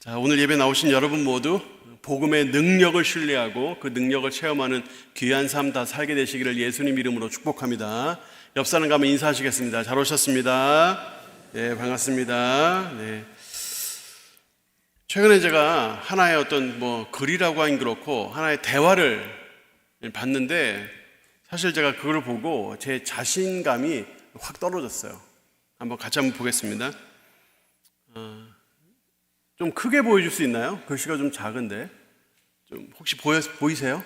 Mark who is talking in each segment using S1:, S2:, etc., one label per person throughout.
S1: 자, 오늘 예배 나오신 여러분 모두 복음의 능력을 신뢰하고 그 능력을 체험하는 귀한 삶 다 살게 되시기를 예수님 이름으로 축복합니다. 옆 사람 가면 인사하시겠습니다. 잘 오셨습니다. 네, 반갑습니다. 네. 최근에 제가 하나의 어떤 글이라고 하긴 그렇고 하나의 대화를 봤는데 사실 제가 그걸 보고 제 자신감이 확 떨어졌어요. 같이 한번 보겠습니다. 좀 크게 보여줄 수 있나요? 글씨가 좀 작은데 좀 혹시 보이세요?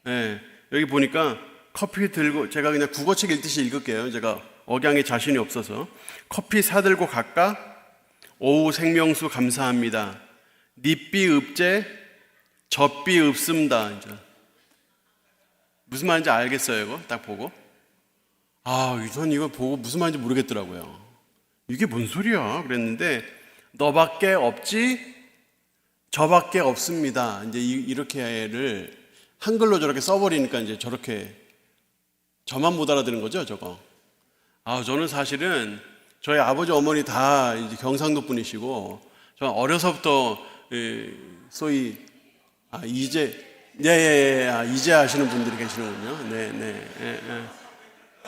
S1: 네, 여기 보니까 커피 들고 제가 그냥 국어책 읽듯이 읽을게요. 제가 억양에 자신이 없어서. 커피 사들고 갈까? 오후 생명수 감사합니다. 닛비 읍제 젖비 읍습니다. 이제 무슨 말인지 알겠어요. 이거 딱 보고 전 이거 보고 무슨 말인지 모르겠더라고요. 이게 뭔 소리야? 그랬는데 너밖에 없지 저밖에 없습니다. 이제 이렇게를 한글로 저렇게 써버리니까 이제 저렇게 저만 못 알아듣는 거죠, 저거. 저는 사실은 저희 아버지 어머니 다 이제 경상도 분이시고 저는 어려서부터 소위 이제 아시는 분들이 계시는군요.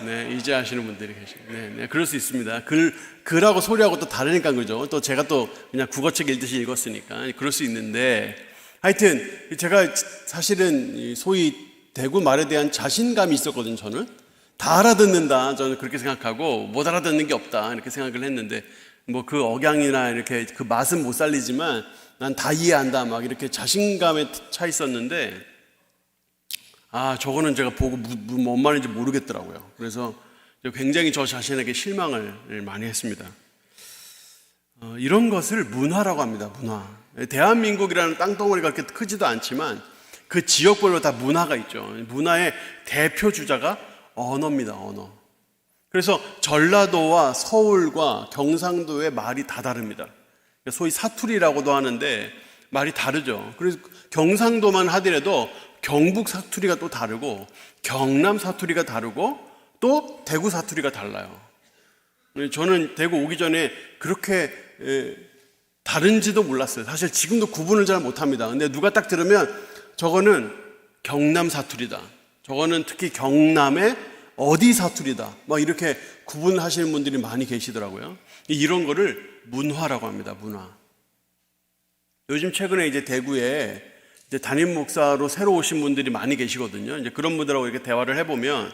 S1: 네, 이제 아시는 분들이 계시네요. 네, 그럴 수 있습니다. 글하고 소리하고 또 다르니까 그죠. 또 제가 또 그냥 국어책 읽듯이 읽었으니까 그럴 수 있는데 하여튼 제가 사실은 소위 대구 말에 대한 자신감이 있었거든요. 저는 다 알아듣는다. 저는 그렇게 생각하고 못 알아듣는 게 없다. 이렇게 생각을 했는데 그 억양이나 이렇게 그 맛은 못 살리지만 난 다 이해한다. 막 이렇게 자신감에 차 있었는데 저거는 제가 보고 뭔 말인지 모르겠더라고요. 그래서 굉장히 저 자신에게 실망을 많이 했습니다. 이런 것을 문화라고 합니다. 문화. 대한민국이라는 땅덩어리가 그렇게 크지도 않지만 그 지역별로 다 문화가 있죠. 문화의 대표 주자가 언어입니다. 언어. 그래서 전라도와 서울과 경상도의 말이 다 다릅니다. 소위 사투리라고도 하는데 말이 다르죠. 그래서 경상도만 하더라도 경북 사투리가 또 다르고 경남 사투리가 다르고 또 대구 사투리가 달라요. 저는 대구 오기 전에 그렇게 다른지도 몰랐어요. 사실 지금도 구분을 잘 못합니다. 근데 누가 딱 들으면 저거는 경남 사투리다. 저거는 특히 경남의 어디 사투리다. 이렇게 구분하시는 분들이 많이 계시더라고요. 이런 거를 문화라고 합니다. 문화. 요즘 최근에 이제 대구에 담임 목사로 새로 오신 분들이 많이 계시거든요. 이제 그런 분들하고 이렇게 대화를 해보면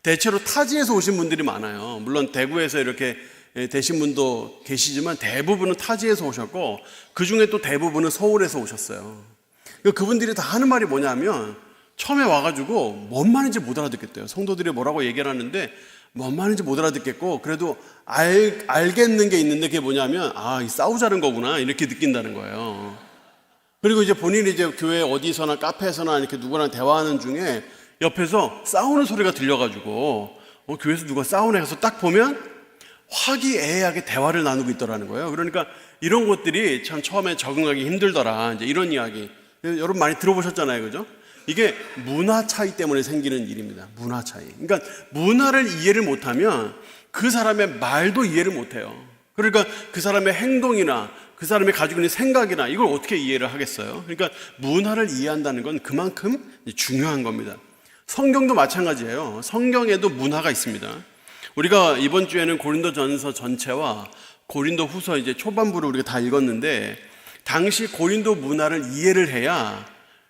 S1: 대체로 타지에서 오신 분들이 많아요. 물론 대구에서 이렇게 되신 분도 계시지만 대부분은 타지에서 오셨고 그 중에 또 대부분은 서울에서 오셨어요. 그분들이 다 하는 말이 뭐냐면 처음에 와가지고 뭔 말인지 못 알아듣겠대요. 성도들이 뭐라고 얘기를 하는데 뭔 말인지 못 알아듣겠고 그래도 알겠는 게 있는데 그게 뭐냐면 이 싸우자는 거구나 이렇게 느낀다는 거예요. 그리고 이제 본인이 이제 교회 어디서나 카페에서나 이렇게 누구랑 대화하는 중에 옆에서 싸우는 소리가 들려가지고 교회에서 누가 싸우네 해서 딱 보면 화기애애하게 대화를 나누고 있더라는 거예요. 그러니까 이런 것들이 참 처음에 적응하기 힘들더라. 이제 이런 이야기. 여러분 많이 들어보셨잖아요. 그죠? 이게 문화 차이 때문에 생기는 일입니다. 문화 차이. 그러니까 문화를 이해를 못하면 그 사람의 말도 이해를 못해요. 그러니까 그 사람의 행동이나 그 사람이 가지고 있는 생각이나 이걸 어떻게 이해를 하겠어요? 그러니까 문화를 이해한다는 건 그만큼 중요한 겁니다. 성경도 마찬가지예요. 성경에도 문화가 있습니다. 우리가 이번 주에는 고린도전서 전체와 고린도후서 이제 초반부를 우리가 다 읽었는데 당시 고린도 문화를 이해를 해야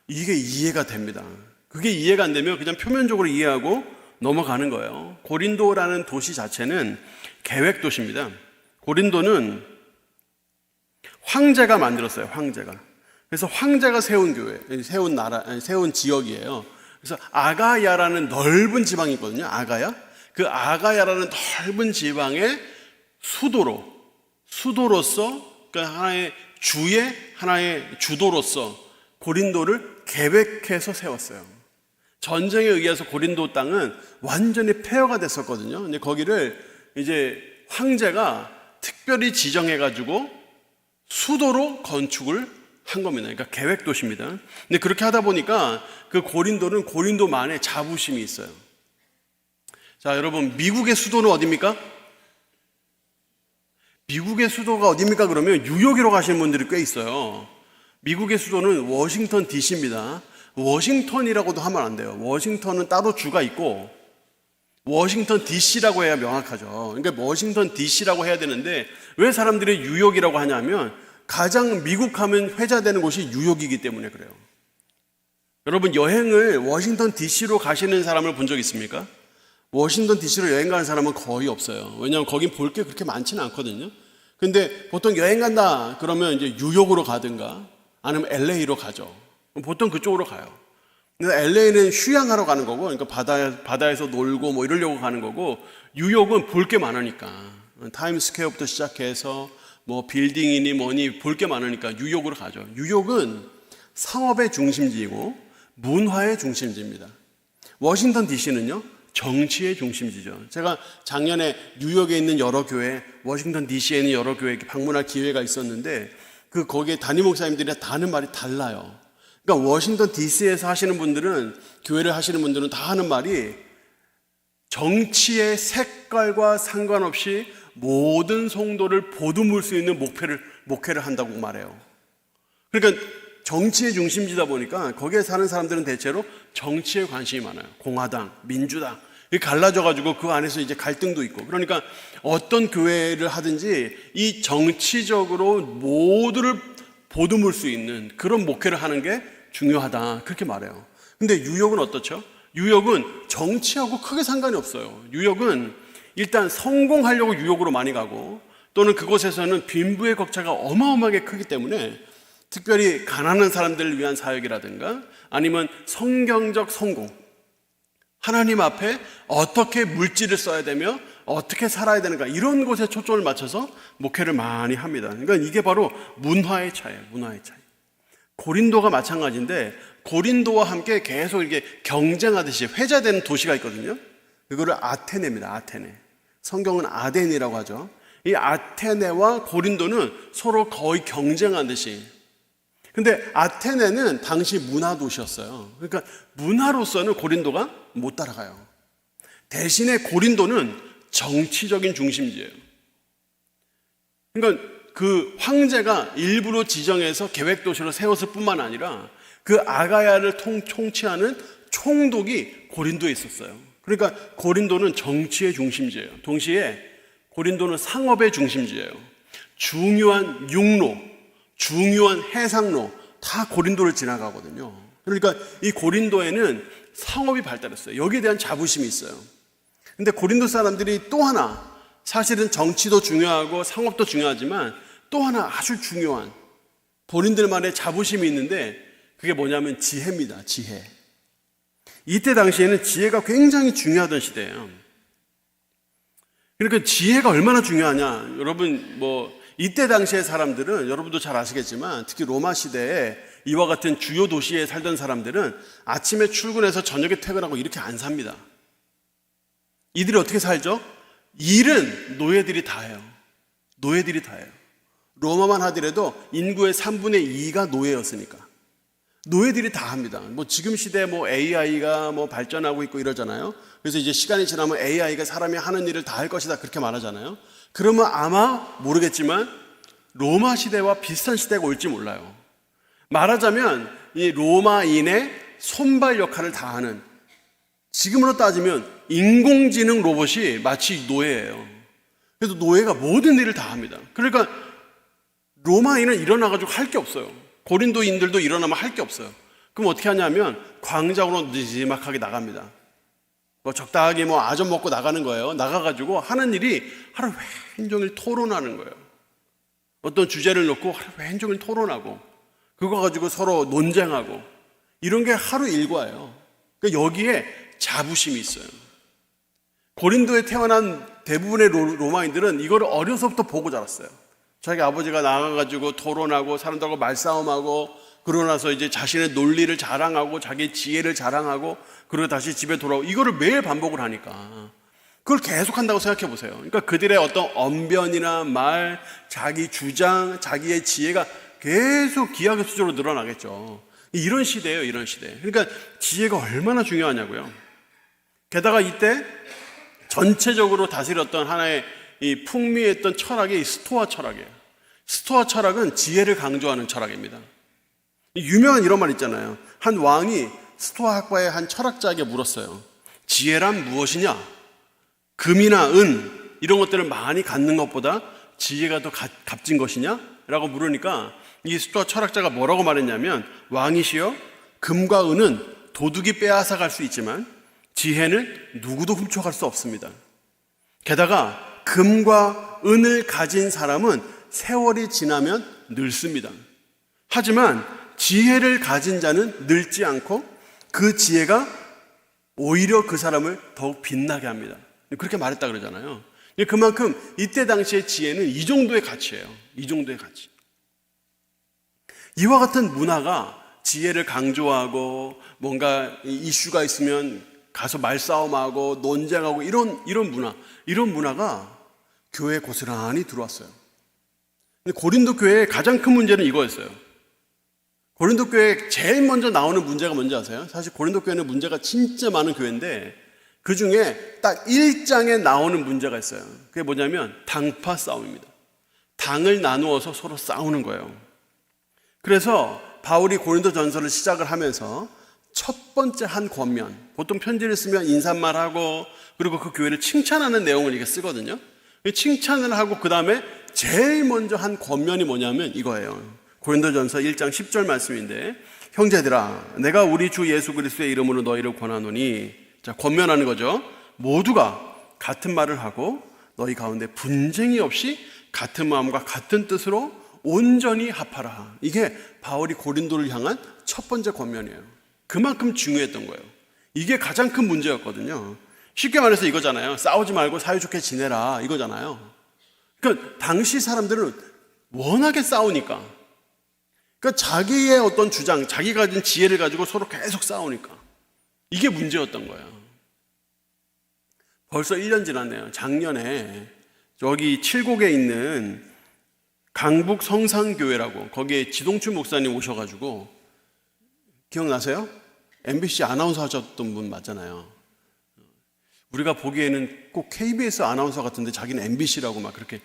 S1: 이게 이해가 됩니다. 그게 이해가 안 되면 그냥 표면적으로 이해하고 넘어가는 거예요. 고린도라는 도시 자체는 계획 도시입니다. 고린도는 황제가 만들었어요. 황제가. 그래서 황제가 세운 교회, 세운 지역이에요. 그래서 아가야라는 넓은 지방이 있거든요. 아가야. 그 아가야라는 넓은 지방의 수도로서 그러니까 하나의 주도로서 고린도를 계획해서 세웠어요. 전쟁에 의해서 고린도 땅은 완전히 폐허가 됐었거든요. 근데 거기를 이제 황제가 특별히 지정해가지고 수도로 건축을 한 겁니다. 그러니까 계획 도시입니다. 근데 그렇게 하다 보니까 그 고린도는 고린도만의 자부심이 있어요. 자, 여러분, 미국의 수도는 어디입니까? 미국의 수도가 어디입니까? 그러면 뉴욕으로 가시는 분들이 꽤 있어요. 미국의 수도는 워싱턴 DC입니다. 워싱턴이라고도 하면 안 돼요. 워싱턴은 따로 주가 있고 워싱턴 DC라고 해야 명확하죠. 그러니까 워싱턴 DC라고 해야 되는데 왜 사람들이 뉴욕이라고 하냐면 가장 미국 하면 회자되는 곳이 뉴욕이기 때문에 그래요. 여러분 여행을 워싱턴 DC로 가시는 사람을 본 적 있습니까? 워싱턴 DC로 여행 가는 사람은 거의 없어요. 왜냐하면 거긴 볼 게 그렇게 많지는 않거든요. 근데 보통 여행 간다 그러면 이제 뉴욕으로 가든가 아니면 LA로 가죠. 보통 그쪽으로 가요. 근데 LA는 휴양하러 가는 거고, 그러니까 바다에서 놀고 뭐 이러려고 가는 거고, 뉴욕은 볼 게 많으니까 타임스퀘어부터 시작해서 뭐 빌딩이니 뭐니 볼 게 많으니까 뉴욕으로 가죠. 뉴욕은 상업의 중심지이고 문화의 중심지입니다. 워싱턴 DC는요 정치의 중심지죠. 제가 작년에 뉴욕에 있는 여러 교회, 워싱턴 DC에 있는 여러 교회에 방문할 기회가 있었는데 거기에 담임 목사님들이 다 하는 말이 달라요. 그러니까 워싱턴 DC에서 하시는 분들은, 교회를 하시는 분들은 다 하는 말이 정치의 색깔과 상관없이 모든 성도를 보듬을 수 있는 목회를 한다고 말해요. 그러니까 정치의 중심지다 보니까 거기에 사는 사람들은 대체로 정치에 관심이 많아요. 공화당, 민주당. 갈라져가지고 그 안에서 이제 갈등도 있고. 그러니까 어떤 교회를 하든지 이 정치적으로 모두를 보듬을 수 있는 그런 목회를 하는 게 중요하다. 그렇게 말해요. 근데 뉴욕은 어떻죠? 뉴욕은 정치하고 크게 상관이 없어요. 뉴욕은 일단 성공하려고 뉴욕으로 많이 가고 또는 그곳에서는 빈부의 격차가 어마어마하게 크기 때문에 특별히 가난한 사람들을 위한 사역이라든가 아니면 성경적 성공, 하나님 앞에 어떻게 물질을 써야 되며 어떻게 살아야 되는가 이런 곳에 초점을 맞춰서 목회를 많이 합니다. 그러니까 이게 바로 문화의 차이예요. 문화의 차이. 고린도가 마찬가지인데 고린도와 함께 계속 이렇게 경쟁하듯이 회자되는 도시가 있거든요. 그거를 아테네입니다. 아테네. 성경은 아덴이라고 하죠. 이 아테네와 고린도는 서로 거의 경쟁하듯이. 근데 아테네는 당시 문화 도시였어요. 그러니까 문화로서는 고린도가 못 따라가요. 대신에 고린도는 정치적인 중심지예요. 그러니까 그 황제가 일부러 지정해서 계획도시로 세웠을 뿐만 아니라 그 아가야를 통치하는 총독이 고린도에 있었어요. 그러니까 고린도는 정치의 중심지예요. 동시에 고린도는 상업의 중심지예요. 중요한 육로, 중요한 해상로 다 고린도를 지나가거든요. 그러니까 이 고린도에는 상업이 발달했어요. 여기에 대한 자부심이 있어요. 근데 고린도 사람들이 또 하나, 사실은 정치도 중요하고 상업도 중요하지만 또 하나 아주 중요한 본인들만의 자부심이 있는데 그게 뭐냐면 지혜입니다. 지혜. 이때 당시에는 지혜가 굉장히 중요하던 시대예요. 그러니까 지혜가 얼마나 중요하냐. 여러분 이때 당시의 사람들은 여러분도 잘 아시겠지만 특히 로마 시대에 이와 같은 주요 도시에 살던 사람들은 아침에 출근해서 저녁에 퇴근하고 이렇게 안 삽니다. 이들이 어떻게 살죠? 일은 노예들이 다 해요. 노예들이 다 해요. 로마만 하더라도 인구의 3분의 2가 노예였으니까. 노예들이 다 합니다. 지금 시대에 AI가 발전하고 있고 이러잖아요. 그래서 이제 시간이 지나면 AI가 사람이 하는 일을 다 할 것이다. 그렇게 말하잖아요. 그러면 아마 모르겠지만 로마 시대와 비슷한 시대가 올지 몰라요. 말하자면 이 로마인의 손발 역할을 다 하는, 지금으로 따지면 인공지능 로봇이 마치 노예예요. 그래서 노예가 모든 일을 다 합니다. 그러니까 로마인은 일어나가지고 할 게 없어요. 고린도인들도 일어나면 할 게 없어요. 그럼 어떻게 하냐면 광장으로 느지막하게 나갑니다. 적당하게 아점 먹고 나가는 거예요. 나가가지고 하는 일이 하루 종일 토론하는 거예요. 어떤 주제를 놓고 하루 종일 토론하고 그거 가지고 서로 논쟁하고 이런 게 하루 일과예요. 그러니까 여기에 자부심이 있어요. 고린도에 태어난 대부분의 로마인들은 이거를 어려서부터 보고 자랐어요. 자기 아버지가 나가가지고 토론하고 사람들하고 말싸움하고 그러고 나서 이제 자신의 논리를 자랑하고 자기 지혜를 자랑하고 그리고 다시 집에 돌아오고 이거를 매일 반복을 하니까 그걸 계속 한다고 생각해 보세요. 그러니까 그들의 어떤 언변이나 말, 자기 주장, 자기의 지혜가 계속 기하급수적으로 늘어나겠죠. 이런 시대예요, 이런 시대. 그러니까 지혜가 얼마나 중요하냐고요. 게다가 이때 전체적으로 다스렸던 하나의 이 풍미했던 철학이 이 스토아 철학이에요. 스토아 철학은 지혜를 강조하는 철학입니다. 유명한 이런 말 있잖아요. 한 왕이 스토아 학파의 한 철학자에게 물었어요. 지혜란 무엇이냐? 금이나 은 이런 것들을 많이 갖는 것보다 지혜가 더 값진 것이냐? 라고 물으니까 이 스토아 철학자가 뭐라고 말했냐면, 왕이시여, 금과 은은 도둑이 빼앗아 갈 수 있지만 지혜는 누구도 훔쳐갈 수 없습니다. 게다가 금과 은을 가진 사람은 세월이 지나면 늙습니다. 하지만 지혜를 가진 자는 늙지 않고 그 지혜가 오히려 그 사람을 더욱 빛나게 합니다. 그렇게 말했다 그러잖아요. 그만큼 이때 당시의 지혜는 이 정도의 가치예요. 이 정도의 가치. 이와 같은 문화가 지혜를 강조하고 뭔가 이슈가 있으면 가서 말싸움하고 논쟁하고 이런 문화가 교회에 고스란히 들어왔어요. 근데 고린도 교회의 가장 큰 문제는 이거였어요. 고린도 교회에 제일 먼저 나오는 문제가 뭔지 아세요? 사실 고린도 교회는 문제가 진짜 많은 교회인데 그 중에 딱 1장에 나오는 문제가 있어요. 그게 뭐냐면 당파 싸움입니다. 당을 나누어서 서로 싸우는 거예요. 그래서 바울이 고린도 전서를 시작을 하면서 첫 번째 한 권면, 보통 편지를 쓰면 인사말하고 그리고 그 교회를 칭찬하는 내용을 이렇게 쓰거든요. 칭찬을 하고 그 다음에 제일 먼저 한 권면이 뭐냐면 이거예요. 고린도전서 1장 10절 말씀인데, 형제들아, 내가 우리 주 예수 그리스도의 이름으로 너희를 권하노니, 자, 권면하는 거죠. 모두가 같은 말을 하고 너희 가운데 분쟁이 없이 같은 마음과 같은 뜻으로 온전히 합하라. 이게 바울이 고린도를 향한 첫 번째 권면이에요. 그만큼 중요했던 거예요. 이게 가장 큰 문제였거든요. 쉽게 말해서 이거잖아요. 싸우지 말고 사이좋게 지내라, 이거잖아요. 그러니까 당시 사람들은 워낙에 싸우니까, 그러니까 자기의 어떤 주장, 자기가 가진 지혜를 가지고 서로 계속 싸우니까 이게 문제였던 거예요. 벌써 1년 지났네요. 작년에 저기 칠곡에 있는 강북 성산교회라고, 거기에 지동춘 목사님 오셔가지고, 기억나세요? MBC 아나운서 하셨던 분 맞잖아요. 우리가 보기에는 꼭 KBS 아나운서 같은데 자기는 MBC라고 막 그렇게,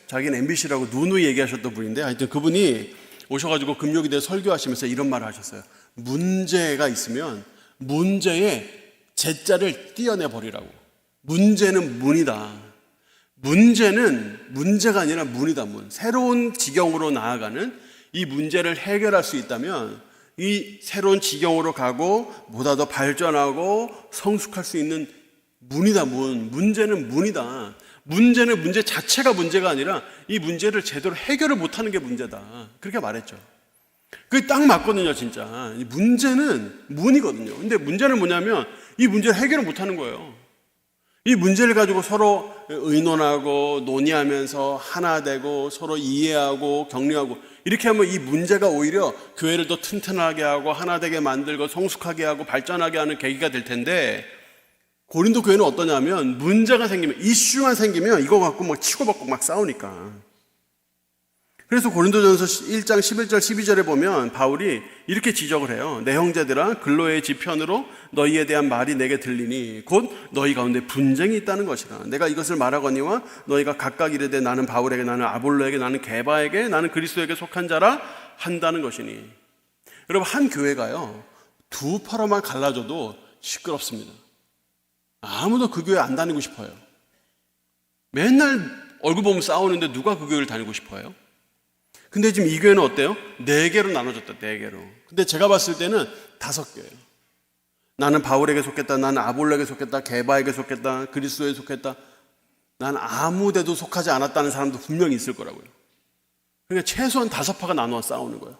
S1: 자기는 MBC라고 누누이 얘기하셨던 분인데, 하여튼 그분이 오셔가지고 금요기대 설교하시면서 이런 말을 하셨어요. 문제가 있으면 문제의 제자를 띄어내 버리라고. 문제는 문이다. 문제는 문제가 아니라 문이다, 문. 새로운 지경으로 나아가는 이 문제를 해결할 수 있다면 이 새로운 지경으로 가고 보다 더 발전하고 성숙할 수 있는 문이다, 문. 문제는 문이다. 문제는 문제 자체가 문제가 아니라 이 문제를 제대로 해결을 못하는 게 문제다. 그렇게 말했죠. 그게 딱 맞거든요, 진짜. 이 문제는 문이거든요. 근데 문제는 뭐냐면 이 문제를 해결을 못하는 거예요. 이 문제를 가지고 서로 의논하고 논의하면서 하나 되고 서로 이해하고 격려하고 이렇게 하면 이 문제가 오히려 교회를 더 튼튼하게 하고 하나 되게 만들고 성숙하게 하고 발전하게 하는 계기가 될 텐데, 고린도 교회는 어떠냐면 문제가 생기면, 이슈만 생기면 이거 갖고 막 치고받고 막 싸우니까. 그래서 고린도전서 1장 11절 12절에 보면 바울이 이렇게 지적을 해요. 내 형제들아, 근로의 지편으로 너희에 대한 말이 내게 들리니 곧 너희 가운데 분쟁이 있다는 것이라. 내가 이것을 말하거니와 너희가 각각 이르되 나는 바울에게, 나는 아볼로에게, 나는 게바에게, 나는 그리스도에게 속한 자라 한다는 것이니. 여러분, 한 교회가요 두 파로만 갈라져도 시끄럽습니다. 아무도 그 교회 안 다니고 싶어요. 맨날 얼굴 보면 싸우는데 누가 그 교회를 다니고 싶어요? 근데 지금 이 교회는 어때요? 4개로 나눠졌다, 4개로. 근데 제가 봤을 때는 5개예요. 나는 바울에게 속했다, 나는 아볼로에게 속했다, 게바에게 속했다, 그리스도에 속했다. 난 아무 데도 속하지 않았다는 사람도 분명히 있을 거라고요. 그러니까 최소한 5파가 나눠 싸우는 거예요.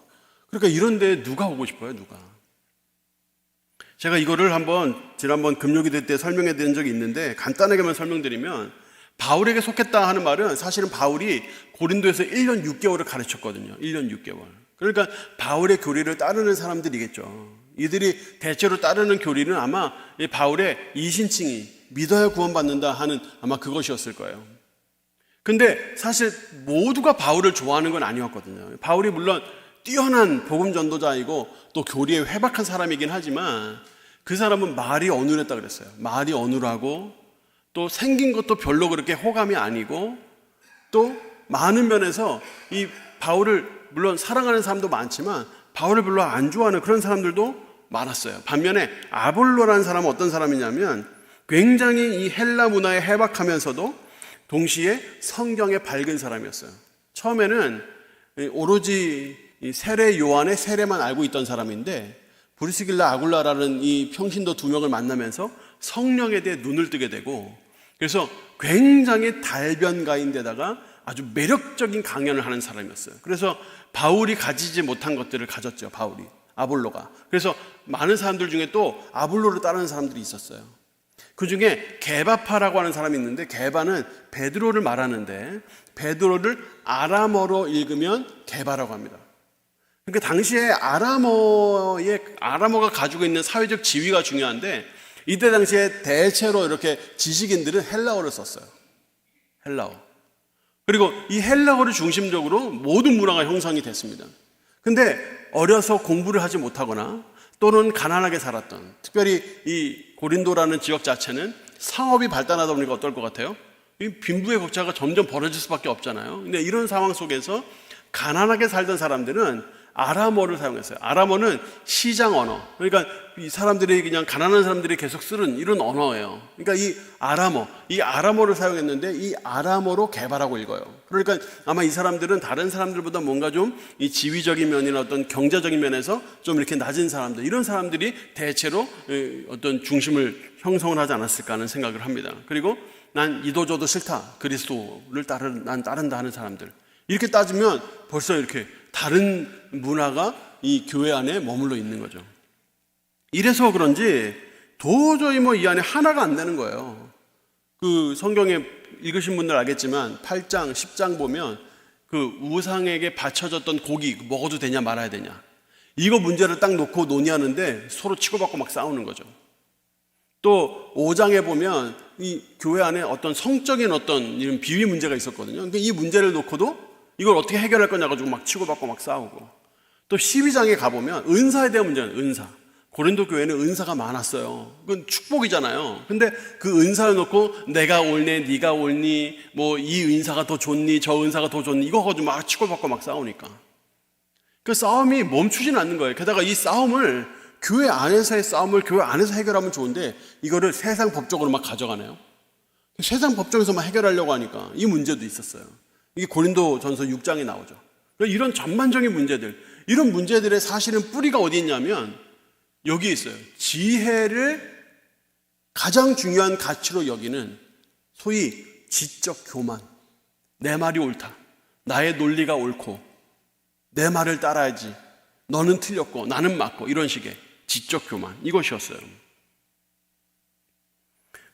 S1: 그러니까 이런 데에 누가 오고 싶어요, 누가? 제가 이거를 지난번 금요기도 때 설명해 드린 적이 있는데, 간단하게만 설명드리면, 바울에게 속했다 하는 말은 사실은 바울이 고린도에서 1년 6개월을 가르쳤거든요. 1년 6개월. 그러니까 바울의 교리를 따르는 사람들이겠죠. 이들이 대체로 따르는 교리는 아마 바울의 이신칭이 믿어야 구원받는다 하는 아마 그것이었을 거예요. 근데 사실 모두가 바울을 좋아하는 건 아니었거든요. 바울이 물론 뛰어난 복음 전도자이고 또 교리에 회박한 사람이긴 하지만 그 사람은 말이 어눌했다 그랬어요. 말이 어눌하고 또 생긴 것도 별로 그렇게 호감이 아니고 또 많은 면에서 이 바울을 물론 사랑하는 사람도 많지만 바울을 별로 안 좋아하는 그런 사람들도 많았어요. 반면에 아볼로라는 사람은 어떤 사람이냐면 굉장히 이 헬라 문화에 해박하면서도 동시에 성경에 밝은 사람이었어요. 처음에는 오로지 이 세례 요한의 세례만 알고 있던 사람인데 브리스길라 아굴라라는 이 평신도 두 명을 만나면서 성령에 대해 눈을 뜨게 되고, 그래서 굉장히 달변가인데다가 아주 매력적인 강연을 하는 사람이었어요. 그래서 바울이 가지지 못한 것들을 가졌죠. 바울이, 아볼로가. 그래서 많은 사람들 중에 또 아볼로를 따르는 사람들이 있었어요. 그 중에 게바파라고 하는 사람이 있는데, 게바는 베드로를 말하는데 베드로를 아람어로 읽으면 게바라고 합니다. 그러니까 당시에 아람어가 가지고 있는 사회적 지위가 중요한데, 이때 당시에 대체로 이렇게 지식인들은 헬라어를 썼어요. 헬라어. 그리고 이 헬라어를 중심적으로 모든 문화가 형성이 됐습니다. 근데 어려서 공부를 하지 못하거나 또는 가난하게 살았던, 특별히 이 고린도라는 지역 자체는 상업이 발달하다 보니까 어떨 것 같아요? 이 빈부의 격차가 점점 벌어질 수밖에 없잖아요. 근데 이런 상황 속에서 가난하게 살던 사람들은 아람어를 사용했어요. 아람어는 시장 언어. 그러니까 이 사람들이 그냥 가난한 사람들이 계속 쓰는 이런 언어예요. 그러니까 이 아람어를 사용했는데 이 아람어로 게바라고 읽어요. 그러니까 아마 이 사람들은 다른 사람들보다 뭔가 좀 이 지위적인 면이나 어떤 경제적인 면에서 좀 이렇게 낮은 사람들, 이런 사람들이 대체로 어떤 중심을 형성을 하지 않았을까 하는 생각을 합니다. 그리고 난 이도저도 싫다, 그리스도를 난 따른다 하는 사람들, 이렇게 따지면 벌써 이렇게 다른 문화가 이 교회 안에 머물러 있는 거죠. 이래서 그런지 도저히 이 안에 하나가 안 되는 거예요. 그 성경에 읽으신 분들 알겠지만 8장, 10장 보면 그 우상에게 바쳐졌던 고기 먹어도 되냐 말아야 되냐, 이거 문제를 딱 놓고 논의하는데 서로 치고받고 막 싸우는 거죠. 또 5장에 보면 이 교회 안에 어떤 성적인 어떤 이런 비위 문제가 있었거든요. 그러니까 이 문제를 놓고도 이걸 어떻게 해결할 거냐 가지고 막 치고받고 막 싸우고, 또 12장에 가보면 은사에 대한 문제는 은사. 고린도 교회는 은사가 많았어요. 그건 축복이잖아요. 근데 그 은사를 놓고 내가 옳네, 네가 옳니, 이 은사가 더 좋니, 저 은사가 더 좋니, 이거 가지고 막 치고받고 막 싸우니까 그 싸움이 멈추지는 않는 거예요. 게다가 이 싸움을, 교회 안에서의 싸움을 교회 안에서 해결하면 좋은데 이거를 세상 법적으로 막 가져가네요. 세상 법정에서만 해결하려고 하니까 이 문제도 있었어요. 이게 고린도전서 6장에 나오죠. 이런 전반적인 문제들, 이런 문제들의 사실은 뿌리가 어디 있냐면 여기에 있어요. 지혜를 가장 중요한 가치로 여기는 소위 지적 교만. 내 말이 옳다, 나의 논리가 옳고 내 말을 따라야지, 너는 틀렸고 나는 맞고, 이런 식의 지적 교만, 이것이었어요.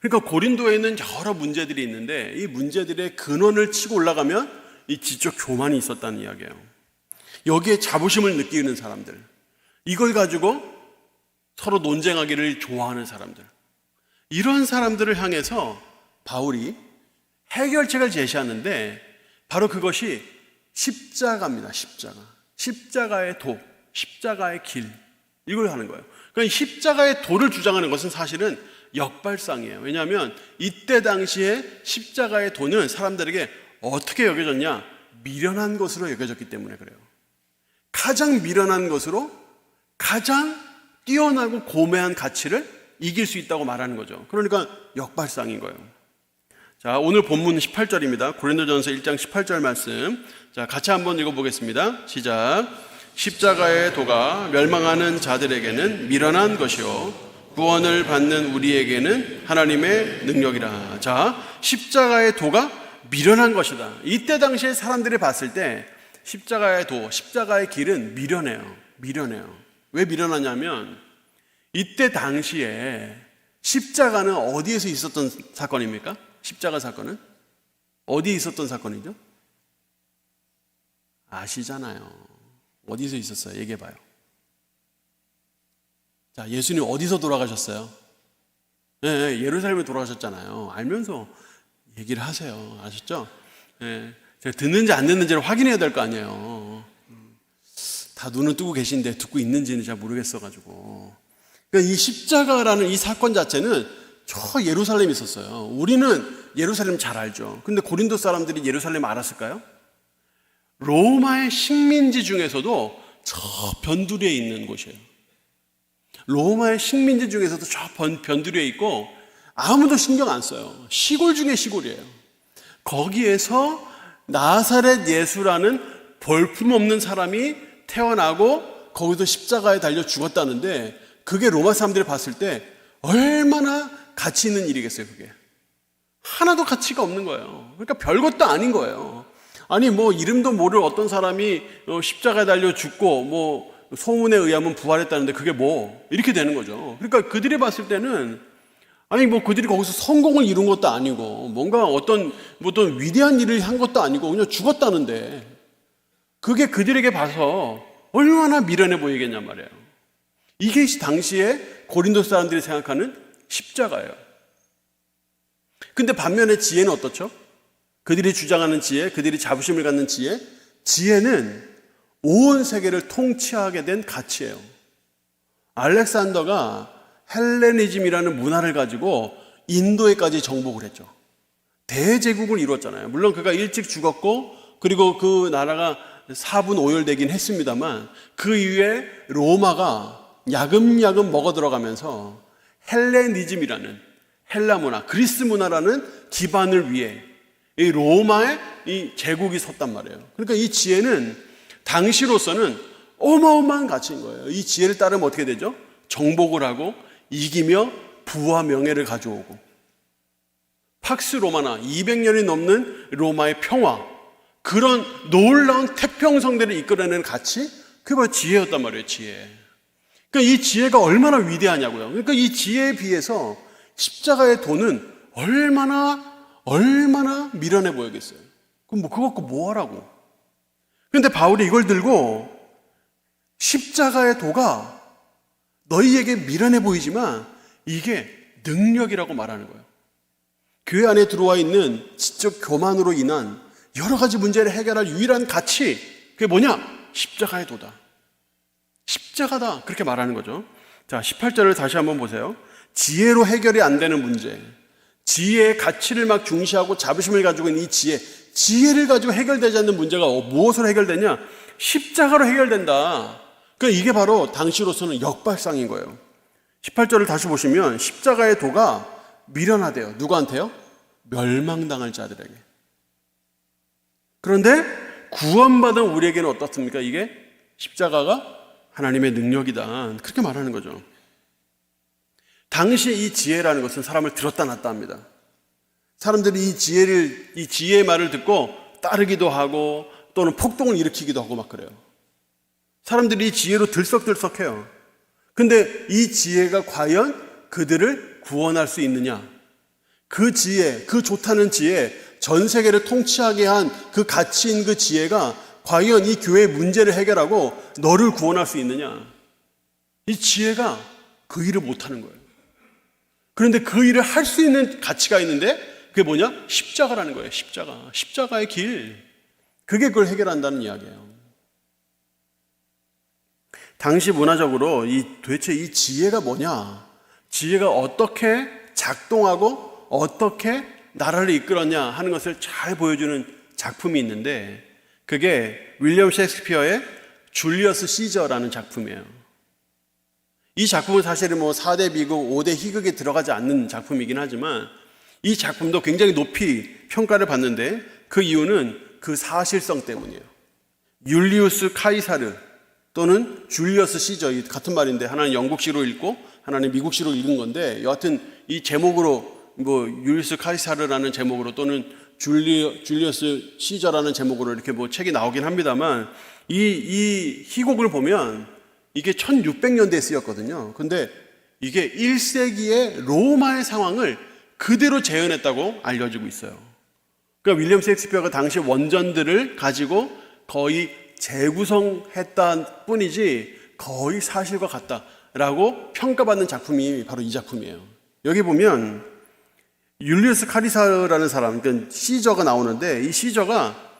S1: 그러니까 고린도에는 여러 문제들이 있는데 이 문제들의 근원을 치고 올라가면 이 지적 교만이 있었다는 이야기예요. 여기에 자부심을 느끼는 사람들, 이걸 가지고 서로 논쟁하기를 좋아하는 사람들, 이런 사람들을 향해서 바울이 해결책을 제시하는데 바로 그것이 십자가입니다. 십자가의 도, 십자가의 길, 이걸 하는 거예요. 그러니까 십자가의 도를 주장하는 것은 사실은 역발상이에요. 왜냐하면 이때 당시에 십자가의 도는 사람들에게 어떻게 여겨졌냐? 미련한 것으로 여겨졌기 때문에 그래요. 가장 미련한 것으로 가장 뛰어나고 고매한 가치를 이길 수 있다고 말하는 거죠. 그러니까 역발상인 거예요. 자, 오늘 본문 18절입니다. 고린도전서 1장 18절 말씀. 자, 같이 한번 읽어보겠습니다. 시작. 십자가의 도가 멸망하는 자들에게는 미련한 것이요 구원을 받는 우리에게는 하나님의 능력이라. 자, 십자가의 도가 미련한 것이다. 이때 당시에 사람들이 봤을 때 십자가의 도, 십자가의 길은 미련해요. 왜 미련하냐면 이때 당시에 십자가는 어디에서 있었던 사건입니까? 십자가 사건은 어디에 있었던 사건이죠? 아시잖아요. 어디서 있었어요? 얘기해봐요. 자, 예수님 어디서 돌아가셨어요? 네, 예루살렘에 돌아가셨잖아요. 알면서 얘기를 하세요. 아셨죠? 네, 제가 듣는지 안 듣는지를 확인해야 될 거 아니에요. 다 눈은 뜨고 계신데 듣고 있는지는 잘 모르겠어가지고. 그러니까 이 십자가라는 이 사건 자체는 저 예루살렘에 있었어요. 우리는 예루살렘 잘 알죠. 근데 고린도 사람들이 예루살렘 알았을까요? 로마의 식민지 중에서도 저 변두리에 있는 곳이에요. 로마의 식민지 중에서도 저 변두리에 있고 아무도 신경 안 써요. 시골 중에 시골이에요. 거기에서 나사렛 예수라는 볼품없는 사람이 태어나고 거기서 십자가에 달려 죽었다는데, 그게 로마 사람들이 봤을 때 얼마나 가치 있는 일이겠어요. 그게 하나도 가치가 없는 거예요. 그러니까 별것도 아닌 거예요. 아니 뭐 이름도 모를 어떤 사람이 십자가에 달려 죽고 뭐 소문에 의하면 부활했다는데 그게 뭐 이렇게 되는 거죠. 그러니까 그들이 봤을 때는 아니 뭐 그들이 거기서 성공을 이룬 것도 아니고 뭔가 어떤 위대한 일을 한 것도 아니고 그냥 죽었다는데, 그게 그들에게 봐서 얼마나 미련해 보이겠냔 말이에요. 이게 당시에 고린도 사람들이 생각하는 십자가예요. 근데 반면에 지혜는 어떻죠? 그들이 주장하는 지혜, 그들이 자부심을 갖는 지혜는 온 세계를 통치하게 된 가치예요. 알렉산더가 헬레니즘이라는 문화를 가지고 인도에까지 정복을 했죠. 대제국을 이루었잖아요. 물론 그가 일찍 죽었고 그리고 그 나라가 사분 오열되긴 했습니다만, 그 이후에 로마가 야금야금 먹어 들어가면서 헬레니즘이라는 헬라 문화, 그리스 문화라는 기반을 위해 이 로마의 이 제국이 섰단 말이에요. 그러니까 이 지혜는 당시로서는 어마어마한 가치인 거예요. 이 지혜를 따르면 어떻게 되죠? 정복을 하고 이기며 부와 명예를 가져오고, 팍스 로마나 200년이 넘는 로마의 평화, 그런 놀라운 태평성대를 이끌어내는 가치, 그게 바로 지혜였단 말이에요. 지혜. 그러니까 이 지혜가 얼마나 위대하냐고요. 그러니까 이 지혜에 비해서 십자가의 도는 얼마나 미련해 보이겠어요. 그럼 그거 갖고 뭐 하라고. 그런데 바울이 이걸 들고 십자가의 도가 너희에게 미련해 보이지만 이게 능력이라고 말하는 거예요. 교회 안에 들어와 있는 지적 교만으로 인한 여러 가지 문제를 해결할 유일한 가치, 그게 뭐냐? 십자가의 도다. 십자가다. 그렇게 말하는 거죠. 자, 18절을 다시 한번 보세요. 지혜로 해결이 안 되는 문제, 지혜의 가치를 막 중시하고 자부심을 가지고 있는 이 지혜를 가지고 해결되지 않는 문제가 무엇으로 해결되냐? 십자가로 해결된다. 그러니까 이게 바로 당시로서는 역발상인 거예요. 18절을 다시 보시면 십자가의 도가 미련하대요. 누구한테요? 멸망당할 자들에게. 그런데 구원받은 우리에게는 어떻습니까? 이게 십자가가 하나님의 능력이다. 그렇게 말하는 거죠. 당시 이 지혜라는 것은 사람을 들었다 놨다 합니다. 사람들이 이 지혜의 말을 듣고 따르기도 하고 또는 폭동을 일으키기도 하고 막 그래요. 사람들이 이 지혜로 들썩들썩해요. 근데 이 지혜가 과연 그들을 구원할 수 있느냐? 그 지혜, 그 좋다는 지혜, 전 세계를 통치하게 한 그 가치인 그 지혜가 과연 이 교회의 문제를 해결하고 너를 구원할 수 있느냐? 이 지혜가 그 일을 못하는 거예요. 그런데 그 일을 할 수 있는 가치가 있는데 그게 뭐냐? 십자가라는 거예요. 십자가의 길. 그게 그걸 해결한다는 이야기예요. 당시 문화적으로 도대체 이 지혜가 뭐냐? 지혜가 어떻게 작동하고 어떻게 나라를 이끌었냐 하는 것을 잘 보여주는 작품이 있는데, 그게 윌리엄 셰익스피어의 줄리어스 시저라는 작품이에요. 이 작품은 사실은 4대 비극, 5대 희극에 들어가지 않는 작품이긴 하지만 이 작품도 굉장히 높이 평가를 받는데, 그 이유는 그 사실성 때문이에요. 율리우스 카이사르 또는 줄리어스 시저, 같은 말인데 하나는 영국식으로 읽고 하나는 미국식으로 읽은 건데, 여하튼 이 제목으로 율리우스 카이사르라는 제목으로 또는 줄리어스 시저라는 제목으로 이렇게 책이 나오긴 합니다만, 이 희곡을 보면 이게 1600년대에 쓰였거든요. 근데 이게 1세기의 로마의 상황을 그대로 재현했다고 알려지고 있어요. 그러니까 윌리엄 셰익스피어가 당시 원전들을 가지고 거의 재구성했다 뿐이지 거의 사실과 같다라고 평가받는 작품이 바로 이 작품이에요. 여기 보면 율리우스 카이사르라는 사람, 그러니까 시저가 나오는데, 이 시저가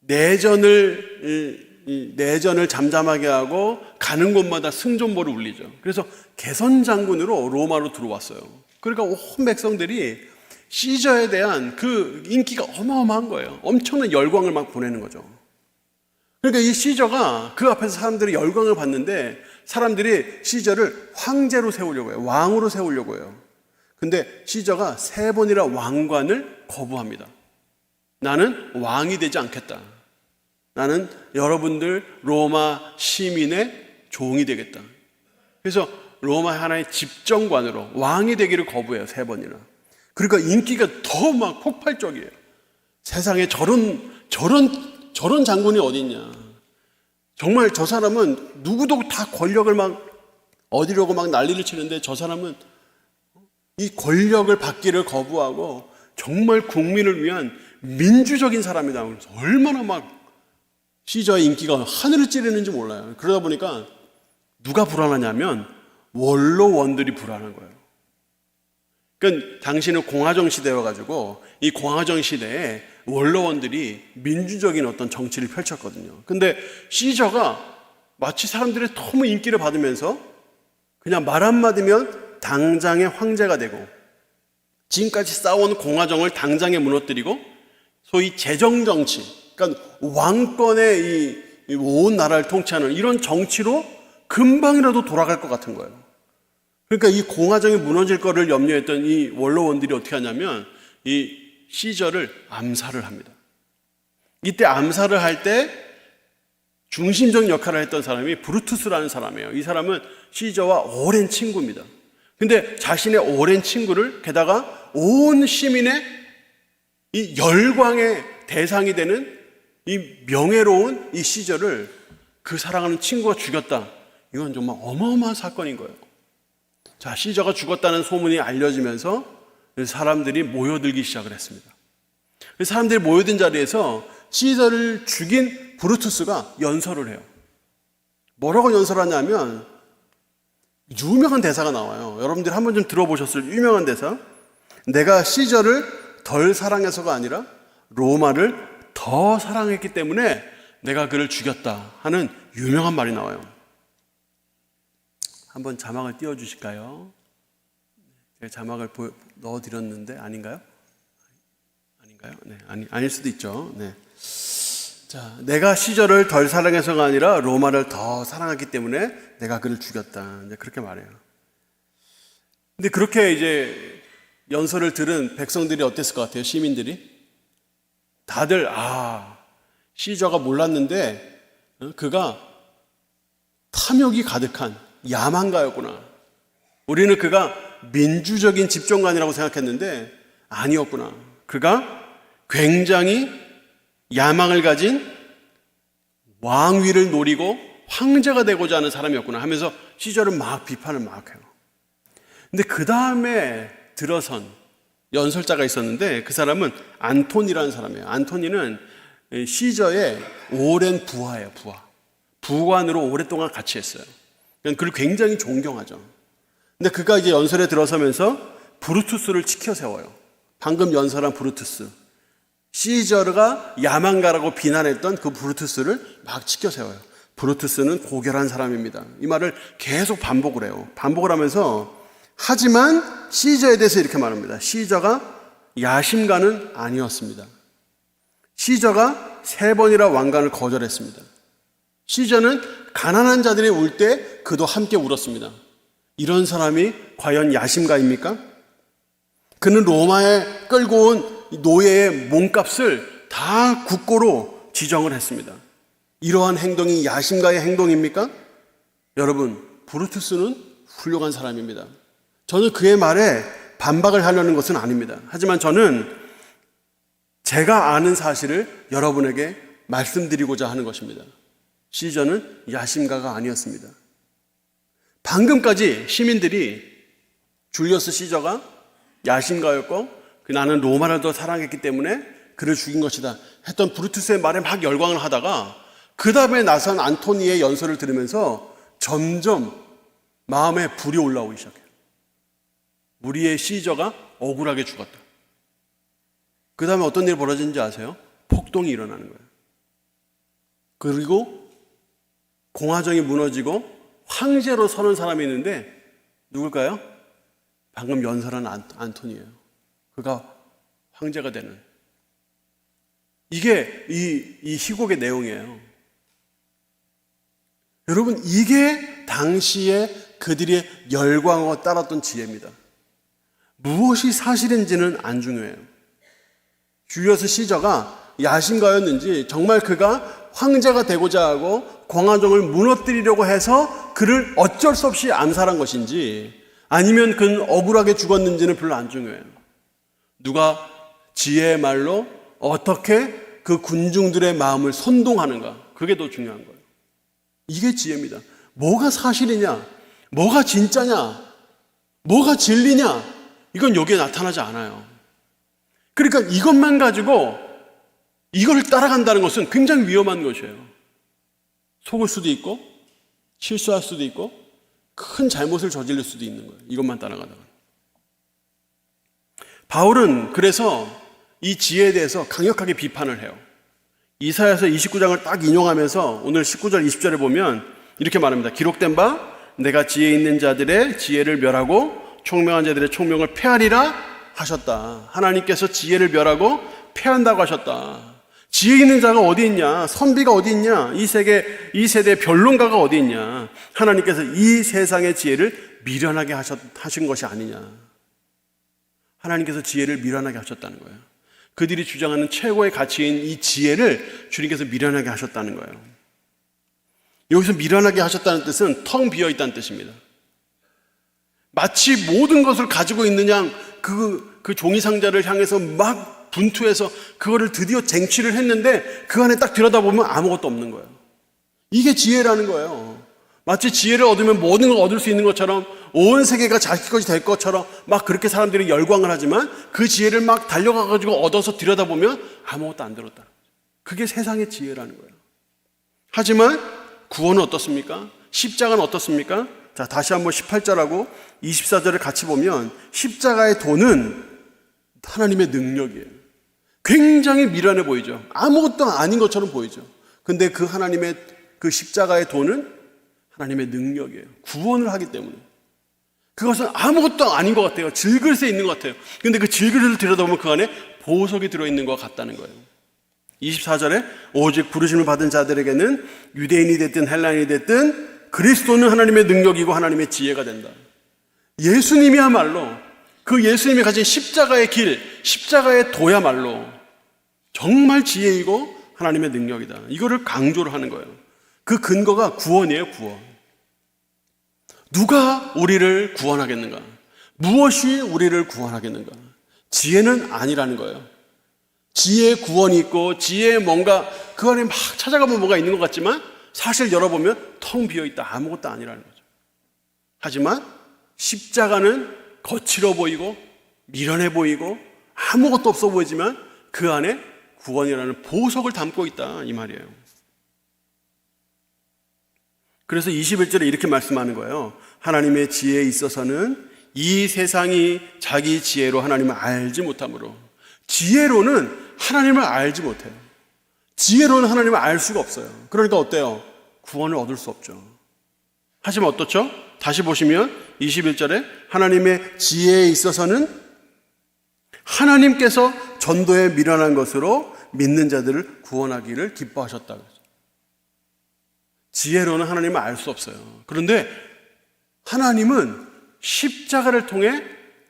S1: 내전을 잠잠하게 하고 가는 곳마다 승전보를 울리죠. 그래서 개선 장군으로 로마로 들어왔어요. 그러니까 온 백성들이 시저에 대한 그 인기가 어마어마한 거예요. 엄청난 열광을 막 보내는 거죠. 그러니까 이 시저가 그 앞에서 사람들이 열광을 받는데 사람들이 시저를 황제로 세우려고 해요. 왕으로 세우려고 해요. 근데 시저가 3번이나 왕관을 거부합니다. 나는 왕이 되지 않겠다. 나는 여러분들 로마 시민의 종이 되겠다. 그래서 로마 하나의 집정관으로 왕이 되기를 거부해요. 3번이나. 그러니까 인기가 더 막 폭발적이에요. 세상에 저런 장군이 어디 있냐. 정말 저 사람은 누구도 다 권력을 막 얻으려고 막 난리를 치는데 저 사람은 이 권력을 받기를 거부하고 정말 국민을 위한 민주적인 사람이다. 그래서 얼마나 막 시저의 인기가 하늘을 찌르는지 몰라요. 그러다 보니까 누가 불안하냐면 원로원들이 불안한 거예요. 그러니까 당시는 공화정 시대여가지고 이 공화정 시대에 원로원들이 민주적인 어떤 정치를 펼쳤거든요. 근데 시저가 마치 사람들의 너무 인기를 받으면서 그냥 말 한마디면 당장의 황제가 되고 지금까지 쌓아온 공화정을 당장에 무너뜨리고 소위 재정정치, 그러니까 왕권의 온 나라를 통치하는 이런 정치로 금방이라도 돌아갈 것 같은 거예요. 그러니까 이 공화정이 무너질 거를 염려했던 이 원로원들이 어떻게 하냐면 이 시저를 암살을 합니다. 이때 암살을 할 때 중심적 역할을 했던 사람이 브루투스라는 사람이에요. 이 사람은 시저와 오랜 친구입니다. 근데 자신의 오랜 친구를 게다가 온 시민의 이 열광의 대상이 되는 이 명예로운 이 시저를 그 사랑하는 친구가 죽였다. 이건 정말 어마어마한 사건인 거예요. 자, 시저가 죽었다는 소문이 알려지면서 사람들이 모여들기 시작을 했습니다. 사람들이 모여든 자리에서 시저를 죽인 브루투스가 연설을 해요. 뭐라고 연설하냐면 유명한 대사가 나와요. 여러분들이 한 번쯤 들어보셨을 유명한 대사. 내가 시저를 덜 사랑해서가 아니라 로마를 더 사랑했기 때문에 내가 그를 죽였다 하는 유명한 말이 나와요. 한번 자막을 띄워주실까요? 제가 자막을 넣어드렸는데 아닌가요? 아닌가요? 네, 아닐 수도 있죠. 네. 자, 내가 시저를 덜 사랑해서가 아니라 로마를 더 사랑했기 때문에 내가 그를 죽였다. 이제 그렇게 말해요. 근데 그렇게 이제 연설을 들은 백성들이 어땠을 것 같아요? 시민들이? 다들 시저가 몰랐는데 그가 탐욕이 가득한 야망가였구나. 우리는 그가 민주적인 집정관이라고 생각했는데 아니었구나. 그가 굉장히 야망을 가진 왕위를 노리고 황제가 되고자 하는 사람이었구나 하면서 시저를 막 비판을 막 해요. 근데 그 다음에 들어선 연설자가 있었는데 그 사람은 안토니라는 사람이에요. 안토니는 시저의 오랜 부하예요. 부관으로 오랫동안 같이 했어요. 그를 굉장히 존경하죠. 근데 그가 이제 연설에 들어서면서 브루투스를 치켜 세워요. 방금 연설한 브루투스. 시저가 야망가라고 비난했던 그 브루투스를 막 치켜 세워요. 브루투스는 고결한 사람입니다. 이 말을 계속 반복을 해요. 반복을 하면서 하지만 시저에 대해서 이렇게 말합니다. 시저가 야심가는 아니었습니다. 시저가 3번이나 왕관을 거절했습니다. 시저는 가난한 자들이 울 때 그도 함께 울었습니다. 이런 사람이 과연 야심가입니까? 그는 로마에 끌고 온 노예의 몸값을 다 국고로 지정을 했습니다. 이러한 행동이 야심가의 행동입니까? 여러분, 브루투스는 훌륭한 사람입니다. 저는 그의 말에 반박을 하려는 것은 아닙니다. 하지만 저는 제가 아는 사실을 여러분에게 말씀드리고자 하는 것입니다. 시저는 야심가가 아니었습니다. 방금까지 시민들이 줄리어스 시저가 야심가였고 나는 로마를 더 사랑했기 때문에 그를 죽인 것이다 했던 브루투스의 말에 막 열광을 하다가 그 다음에 나선 안토니의 연설을 들으면서 점점 마음에 불이 올라오기 시작해요. 우리의 시저가 억울하게 죽었다. 그 다음에 어떤 일이 벌어지는지 아세요? 폭동이 일어나는 거예요. 그리고 공화정이 무너지고 황제로 서는 사람이 있는데 누굴까요? 방금 연설한 안톤이에요. 그가 황제가 되는. 이게 이 희곡의 내용이에요. 여러분, 이게 당시에 그들의 열광하고 따랐던 지혜입니다. 무엇이 사실인지는 안 중요해요. 줄리어스 시저가 야심가였는지 정말 그가 황제가 되고자 하고 광화정을 무너뜨리려고 해서 그를 어쩔 수 없이 암살한 것인지 아니면 그는 억울하게 죽었는지는 별로 안 중요해요. 누가 지혜의 말로 어떻게 그 군중들의 마음을 선동하는가, 그게 더 중요한 거예요. 이게 지혜입니다. 뭐가 사실이냐, 뭐가 진짜냐, 뭐가 진리냐, 이건 여기에 나타나지 않아요. 그러니까 이것만 가지고 이걸 따라간다는 것은 굉장히 위험한 것이에요. 속을 수도 있고 실수할 수도 있고 큰 잘못을 저지를 수도 있는 거예요. 이것만 따라가다가. 바울은 그래서 이 지혜에 대해서 강력하게 비판을 해요. 이사야서 29장을 딱 인용하면서 오늘 19절 20절에 보면 이렇게 말합니다. 기록된 바 내가 지혜 있는 자들의 지혜를 멸하고 총명한 자들의 총명을 폐하리라 하셨다. 하나님께서 지혜를 멸하고 폐한다고 하셨다. 지혜 있는 자가 어디 있냐? 선비가 어디 있냐? 이 세대의 변론가가 어디 있냐? 하나님께서 이 세상의 지혜를 미련하게 하신 것이 아니냐? 하나님께서 지혜를 미련하게 하셨다는 거예요. 그들이 주장하는 최고의 가치인 이 지혜를 주님께서 미련하게 하셨다는 거예요. 여기서 미련하게 하셨다는 뜻은 텅 비어 있다는 뜻입니다. 마치 모든 것을 가지고 있는 양 그 종이 상자를 향해서 막 분투해서 그거를 드디어 쟁취를 했는데 그 안에 딱 들여다보면 아무것도 없는 거예요. 이게 지혜라는 거예요. 마치 지혜를 얻으면 모든 걸 얻을 수 있는 것처럼 온 세계가 자기 것이 될 것처럼 막 그렇게 사람들이 열광을 하지만 그 지혜를 막 달려가가지고 얻어서 들여다보면 아무것도 안 들었다. 그게 세상의 지혜라는 거예요. 하지만 구원은 어떻습니까? 십자가는 어떻습니까? 자, 다시 한번 18절하고 24절을 같이 보면 십자가의 도는 하나님의 능력이에요. 굉장히 미련해 보이죠. 아무것도 아닌 것처럼 보이죠. 근데 그 하나님의 그 십자가의 도는 하나님의 능력이에요. 구원을 하기 때문에. 그것은 아무것도 아닌 것 같아요. 질그릇에 있는 것 같아요. 근데 그 질그릇을 들여다보면 그 안에 보석이 들어있는 것 같다는 거예요. 24절에 오직 부르심을 받은 자들에게는 유대인이 됐든 헬라인이 됐든 그리스도는 하나님의 능력이고 하나님의 지혜가 된다. 예수님이야말로 그 예수님이 가진 십자가의 길, 십자가의 도야말로 정말 지혜이고 하나님의 능력이다. 이거를 강조를 하는 거예요. 그 근거가 구원이에요, 구원. 누가 우리를 구원하겠는가? 무엇이 우리를 구원하겠는가? 지혜는 아니라는 거예요. 지혜의 구원이 있고 지혜의 뭔가 그 안에 막 찾아가면 뭐가 있는 것 같지만 사실 열어보면 텅 비어있다. 아무것도 아니라는 거죠. 하지만 십자가는 거칠어 보이고 미련해 보이고 아무것도 없어 보이지만 그 안에 구원이라는 보석을 담고 있다, 이 말이에요. 그래서 21절에 이렇게 말씀하는 거예요. 하나님의 지혜에 있어서는 이 세상이 자기 지혜로 하나님을 알지 못하므로. 지혜로는 하나님을 알지 못해요. 지혜로는 하나님을 알 수가 없어요. 그러니까 어때요? 구원을 얻을 수 없죠. 하지만 어떻죠? 다시 보시면 21절에 하나님의 지혜에 있어서는 하나님께서 전도에 미련한 것으로 믿는 자들을 구원하기를 기뻐하셨다. 지혜로는 하나님을 알 수 없어요. 그런데 하나님은 십자가를 통해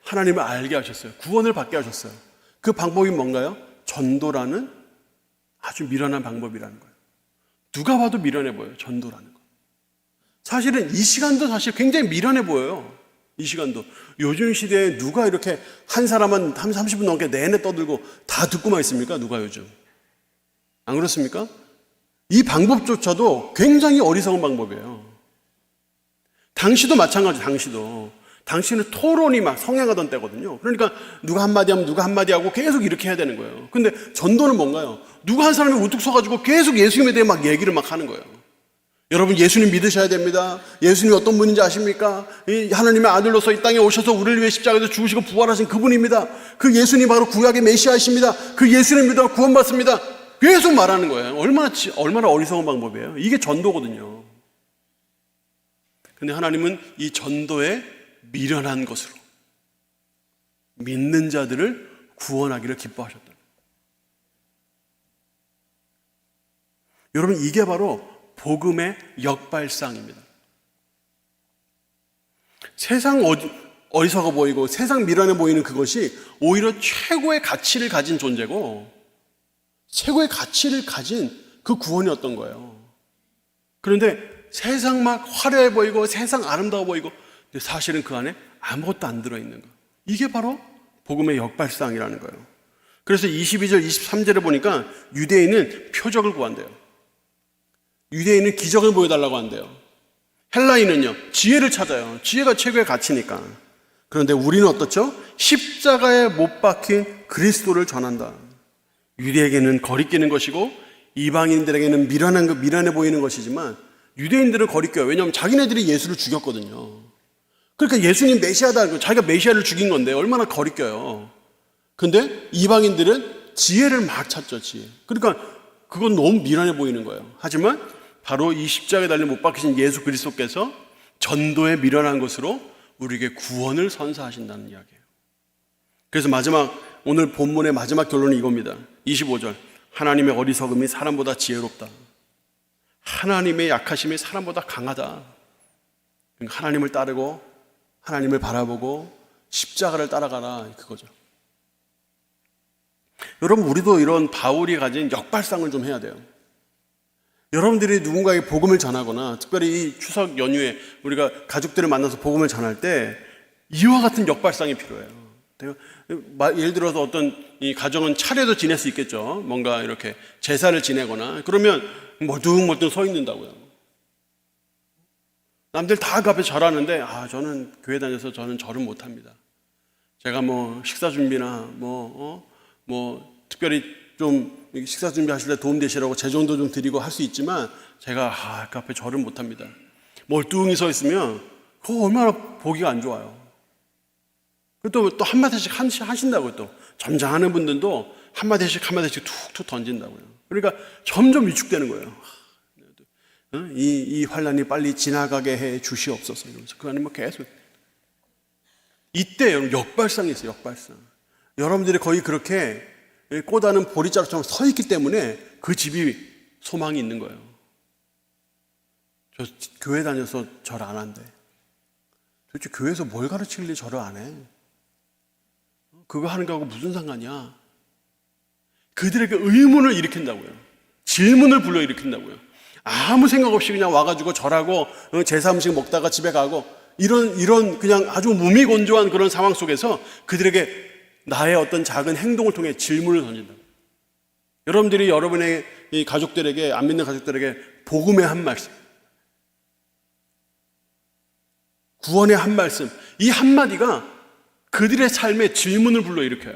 S1: 하나님을 알게 하셨어요. 구원을 받게 하셨어요. 그 방법이 뭔가요? 전도라는 아주 미련한 방법이라는 거예요. 누가 봐도 미련해 보여요. 전도라는 거. 사실은 이 시간도 사실 굉장히 미련해 보여요. 이 시간도. 요즘 시대에 누가 이렇게 한 사람은 30분 넘게 내내 떠들고 다 듣고만 있습니까? 누가 요즘? 안 그렇습니까? 이 방법조차도 굉장히 어리석은 방법이에요. 당시도 마찬가지, 당시는 토론이 막 성행하던 때거든요. 그러니까 누가 한마디 하면 누가 한마디 하고 계속 이렇게 해야 되는 거예요. 근데 전도는 뭔가요? 누가 한 사람이 우뚝 서가지고 계속 예수님에 대해 막 얘기를 막 하는 거예요. 여러분, 예수님 믿으셔야 됩니다. 예수님이 어떤 분인지 아십니까? 이 하나님의 아들로서 이 땅에 오셔서 우리를 위해 십자가에서 죽으시고 부활하신 그분입니다. 그 예수님 바로 구약의 메시아이십니다. 그 예수님 믿어 구원받습니다. 계속 말하는 거예요. 얼마나 어리석은 방법이에요. 이게 전도거든요. 근데 하나님은 이 전도에 미련한 것으로 믿는 자들을 구원하기를 기뻐하셨다. 여러분, 이게 바로 복음의 역발상입니다. 세상 어리석어 보이고 세상 미련해 보이는 그것이 오히려 최고의 가치를 가진 존재고 최고의 가치를 가진 그 구원이었던 거예요. 그런데 세상 막 화려해 보이고 세상 아름다워 보이고 근데 사실은 그 안에 아무것도 안 들어있는 거예요. 이게 바로 복음의 역발상이라는 거예요. 그래서 22절 23절에 보니까 유대인은 표적을 구한대요. 유대인은 기적을 보여달라고 한대요. 헬라인은요 지혜를 찾아요. 지혜가 최고의 가치니까. 그런데 우리는 어떻죠? 십자가에 못 박힌 그리스도를 전한다. 유대에게는 거리끼는 것이고 이방인들에게는 미련해 보이는 것이지만 유대인들은 거리껴요. 왜냐하면 자기네들이 예수를 죽였거든요. 그러니까 예수님 메시아다. 자기가 메시아를 죽인 건데 얼마나 거리껴요. 근데 이방인들은 지혜를 막 찾죠. 지혜. 그러니까 그건 너무 미련해 보이는 거예요. 하지만 바로 이 십자가에 달려 못 박히신 예수 그리스도께서 전도에 미련한 것으로 우리에게 구원을 선사하신다는 이야기예요. 그래서 오늘 본문의 마지막 결론은 이겁니다. 25절. 하나님의 어리석음이 사람보다 지혜롭다. 하나님의 약하심이 사람보다 강하다. 그러니까 하나님을 따르고 하나님을 바라보고 십자가를 따라가라, 그거죠. 여러분, 우리도 이런 바울이 가진 역발상을 좀 해야 돼요. 여러분들이 누군가에게 복음을 전하거나 특별히 이 추석 연휴에 우리가 가족들을 만나서 복음을 전할 때 이와 같은 역발상이 필요해요. 예를 들어서 어떤 이 가정은 차례도 지낼 수 있겠죠. 뭔가 이렇게 제사를 지내거나 그러면 멀뚱멀뚱 서 있는다고요. 남들 다 그 앞에 절하는데 저는 교회 다녀서 저는 절은 못합니다. 제가 식사 준비나 특별히 좀 식사 준비하실 때 도움 되시라고 제 정도 좀 드리고 할 수 있지만 제가 그 앞에 절은 못합니다. 멀뚱히 서 있으면 그거 얼마나 보기가 안 좋아요. 또 한마디씩 하신다고요. 또 점잖은 분들도 한마디씩 툭툭 던진다고요. 그러니까 점점 위축되는 거예요. 이 환란이 빨리 지나가게 해 주시옵소서 이러면서 그 안에 계속 이때 여러분 역발상이 있어요. 역발상. 여러분들이 거의 그렇게 꼬다는 보리자루처럼 서 있기 때문에 그 집이 소망이 있는 거예요. 저 교회 다녀서 절 안 한대. 도대체 교회에서 뭘 가르치길래 절을 안 해? 그거 하는 거하고 무슨 상관이야? 그들에게 의문을 일으킨다고요. 질문을 불러일으킨다고요. 아무 생각 없이 그냥 와가지고 절하고 제사 음식 먹다가 집에 가고 이런 그냥 아주 무미건조한 그런 상황 속에서 그들에게 나의 어떤 작은 행동을 통해 질문을 던진다. 여러분들이 여러분의 이 가족들에게, 안 믿는 가족들에게 복음의 한 말씀, 구원의 한 말씀, 이 한마디가 그들의 삶에 질문을 불러일으켜요.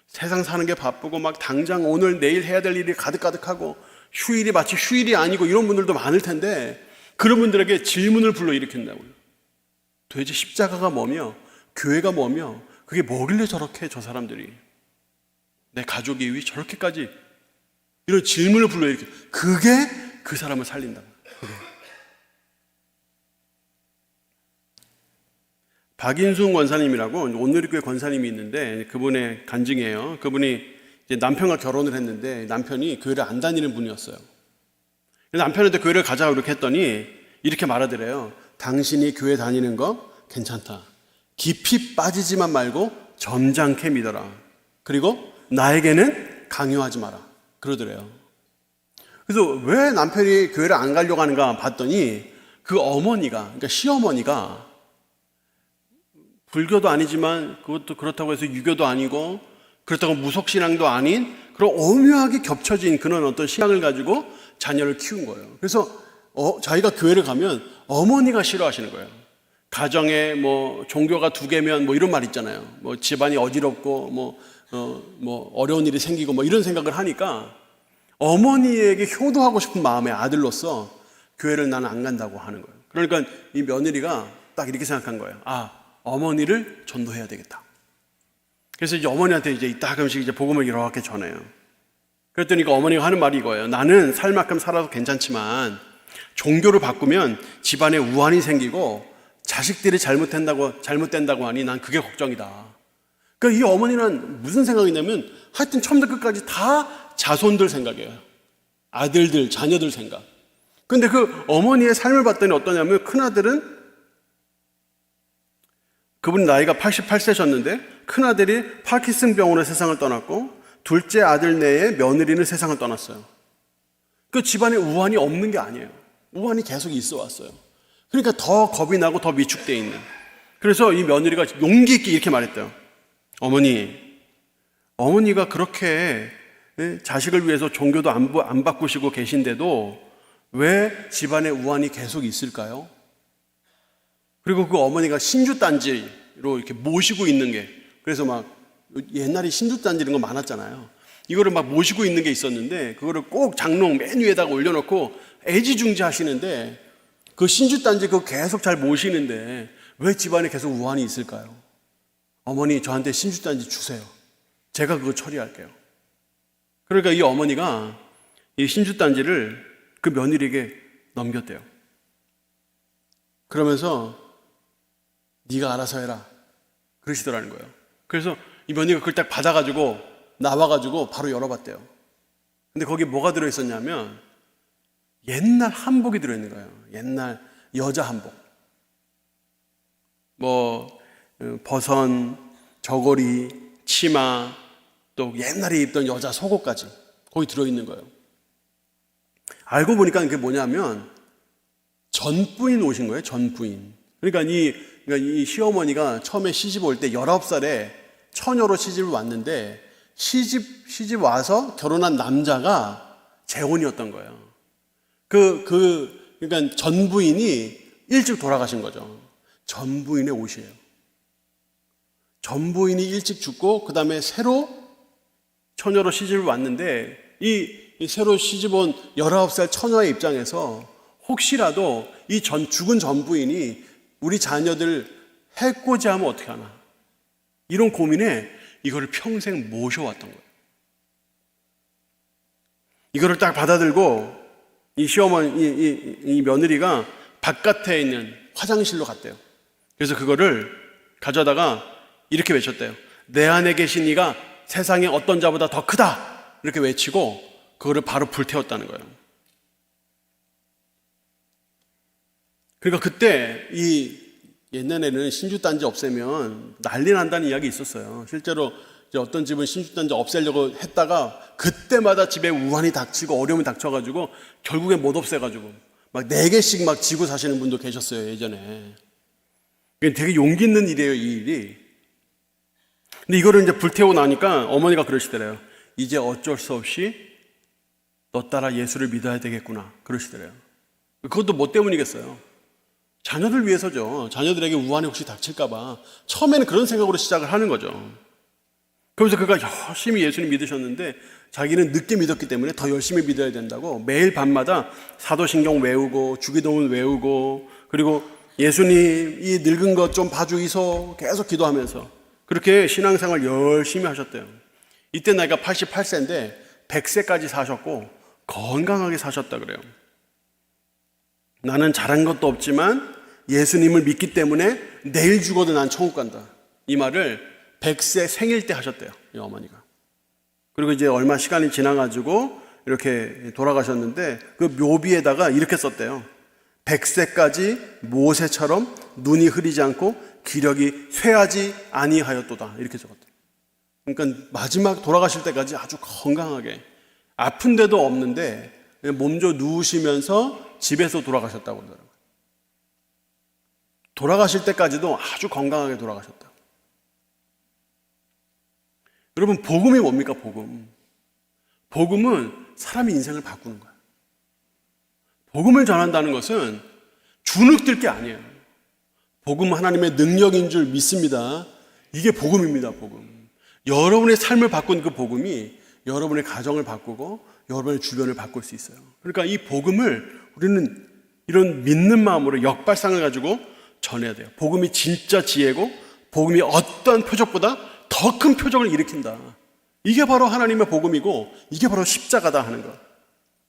S1: 세상 사는 게 바쁘고 막 당장 오늘 내일 해야 될 일이 가득가득하고 휴일이 마치 휴일이 아니고 이런 분들도 많을 텐데 그런 분들에게 질문을 불러일으킨다고요. 도대체 십자가가 뭐며 교회가 뭐며 그게 뭐길래 저렇게 저 사람들이 내 가족이 왜 저렇게까지 이런 질문을 불러일으켜. 그게 그 사람을 살린다. 박인순 권사님이라고 온누리교회 권사님이 있는데 그분의 간증이에요. 그분이 이제 남편과 결혼을 했는데 남편이 교회를 안 다니는 분이었어요. 남편한테 교회를 가자고 이렇게 했더니 이렇게 말하더래요. 당신이 교회 다니는 거 괜찮다. 깊이 빠지지만 말고 점잖게 믿어라. 그리고 나에게는 강요하지 마라. 그러더래요. 그래서 왜 남편이 교회를 안 가려고 하는가 봤더니 그 어머니가, 그러니까 시어머니가 불교도 아니지만 그것도 그렇다고 해서 유교도 아니고 그렇다고 무속신앙도 아닌 그런 오묘하게 겹쳐진 그런 어떤 신앙을 가지고 자녀를 키운 거예요. 그래서 자기가 교회를 가면 어머니가 싫어하시는 거예요. 가정에 종교가 두 개면 이런 말 있잖아요. 집안이 어지럽고 어려운 일이 생기고 이런 생각을 하니까 어머니에게 효도하고 싶은 마음의 아들로서 교회를 나는 안 간다고 하는 거예요. 그러니까 이 며느리가 딱 이렇게 생각한 거예요. 어머니를 전도해야 되겠다. 그래서 이제 어머니한테 이제 이따금씩 이제 복음을 이렇게 전해요. 그랬더니 그 어머니가 하는 말이 이거예요. 나는 살 만큼 살아도 괜찮지만 종교를 바꾸면 집안에 우환이 생기고 자식들이 잘못된다고 하니 난 그게 걱정이다. 그러니까 이 어머니는 무슨 생각이냐면 하여튼 처음부터 끝까지 다 자손들 생각이에요. 아들들, 자녀들 생각. 근데 그 어머니의 삶을 봤더니 어떠냐면 큰아들은 그분 나이가 88세셨는데 큰아들이 파킨슨 병으로 세상을 떠났고 둘째 아들 내에 며느리는 세상을 떠났어요. 그 집안에 우환이 없는 게 아니에요. 우환이 계속 있어 왔어요. 그러니까 더 겁이 나고 더 위축되어 있는. 그래서 이 며느리가 용기 있게 이렇게 말했대요. 어머니가 그렇게 자식을 위해서 종교도 안 바꾸시고 계신데도 왜 집안에 우환이 계속 있을까요? 그리고 그 어머니가 신주단지로 이렇게 모시고 있는 게, 그래서 막 옛날에 신주단지 이런 거 많았잖아요. 이거를 막 모시고 있는 게 있었는데 그거를 꼭 장롱 맨 위에다가 올려놓고 애지중지 하시는데 그 신주단지 그거 계속 잘 모시는데 왜 집안에 계속 우환이 있을까요? 어머니 저한테 신주단지 주세요. 제가 그거 처리할게요. 그러니까 이 어머니가 이 신주단지를 그 며느리에게 넘겼대요. 그러면서 네가 알아서 해라 그러시더라는 거예요. 그래서 이 며느리가 그걸 딱 받아가지고 나와가지고 바로 열어봤대요. 근데 거기에 뭐가 들어있었냐면 옛날 한복이 들어있는 거예요. 옛날 여자 한복. 버선, 저고리, 치마, 또 옛날에 입던 여자 속옷까지 거기 들어있는 거예요. 알고 보니까 그게 뭐냐면 전부인 옷인 거예요. 전부인. 그러니까 이 시어머니가 처음에 시집 올 때 19살에 처녀로 시집을 왔는데 시집 와서 결혼한 남자가 재혼이었던 거예요. 그러니까 전부인이 일찍 돌아가신 거죠. 전부인의 옷이에요. 전부인이 일찍 죽고 그 다음에 새로 처녀로 시집을 왔는데 이 새로 시집 온 19살 처녀의 입장에서 혹시라도 이 죽은 전부인이 우리 자녀들 해코지 하면 어떻게 하나 이런 고민에 이거를 평생 모셔왔던 거예요. 이거를 딱 받아들고 이 시어머니, 이 며느리가 바깥에 있는 화장실로 갔대요. 그래서 그거를 가져다가 이렇게 외쳤대요. 내 안에 계신 이가 세상에 어떤 자보다 더 크다. 이렇게 외치고 그거를 바로 불태웠다는 거예요. 그러니까 그때 이 옛날에는 신주단지 없애면 난리 난다는 이야기 있었어요. 실제로 이제 어떤 집은 신주단지 없애려고 했다가 그때마다 집에 우환이 닥치고 어려움이 닥쳐가지고 결국엔 못 없애가지고 막 4개씩 막 지고 사시는 분도 계셨어요, 예전에. 되게 용기 있는 일이에요, 이 일이. 근데 이거를 이제 불태우고 나니까 어머니가 그러시더래요. 이제 어쩔 수 없이 너 따라 예수를 믿어야 되겠구나. 그러시더래요. 그것도 뭐 때문이겠어요? 자녀들 위해서죠. 자녀들에게 우환이 혹시 닥칠까봐 처음에는 그런 생각으로 시작을 하는 거죠. 그러면서 그가 열심히 예수님 믿으셨는데 자기는 늦게 믿었기 때문에 더 열심히 믿어야 된다고 매일 밤마다 사도신경 외우고 주기도문 외우고 그리고 예수님 이 늙은 것 좀 봐주이소 계속 기도하면서 그렇게 신앙생활 열심히 하셨대요. 이때 나이가 88세인데 100세까지 사셨고 건강하게 사셨다 그래요. 나는 잘한 것도 없지만 예수님을 믿기 때문에 내일 죽어도 난 천국 간다. 이 말을 100세 생일 때 하셨대요, 이 어머니가. 그리고 이제 얼마 시간이 지나가지고 이렇게 돌아가셨는데 그 묘비에다가 이렇게 썼대요. 100세까지 모세처럼 눈이 흐리지 않고 기력이 쇠하지 아니하였도다. 이렇게 적었대요. 그러니까 마지막 돌아가실 때까지 아주 건강하게 아픈 데도 없는데 몸져 누우시면서 집에서 돌아가셨다고 그러더라고요. 돌아가실 때까지도 아주 건강하게 돌아가셨다. 여러분, 복음이 뭡니까, 복음? 복음은 사람의 인생을 바꾸는 거예요. 복음을 전한다는 것은 주눅들 게 아니에요. 복음은 하나님의 능력인 줄 믿습니다. 이게 복음입니다, 복음. 여러분의 삶을 바꾼 그 복음이 여러분의 가정을 바꾸고 여러분의 주변을 바꿀 수 있어요. 그러니까 이 복음을 우리는 이런 믿는 마음으로 역발상을 가지고 전해야 돼요. 복음이 진짜 지혜고 복음이 어떤 표적보다 더 큰 표적을 일으킨다. 이게 바로 하나님의 복음이고 이게 바로 십자가다 하는 것.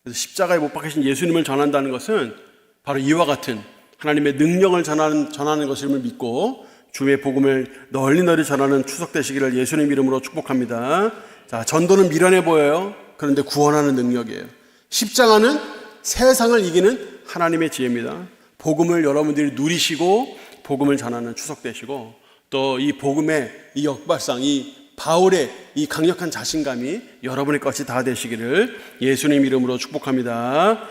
S1: 그래서 십자가에 못 박히신 예수님을 전한다는 것은 바로 이와 같은 하나님의 능력을 전하는 것임을 믿고 주의 복음을 널리 전하는 추석 되시기를 예수님 이름으로 축복합니다. 자, 전도는 미련해 보여요. 그런데 구원하는 능력이에요. 십자가는 세상을 이기는 하나님의 지혜입니다. 복음을 여러분들이 누리시고 복음을 전하는 추석 되시고 또 이 복음의 이 역발상, 이 바울의 이 강력한 자신감이 여러분의 것이 다 되시기를 예수님 이름으로 축복합니다.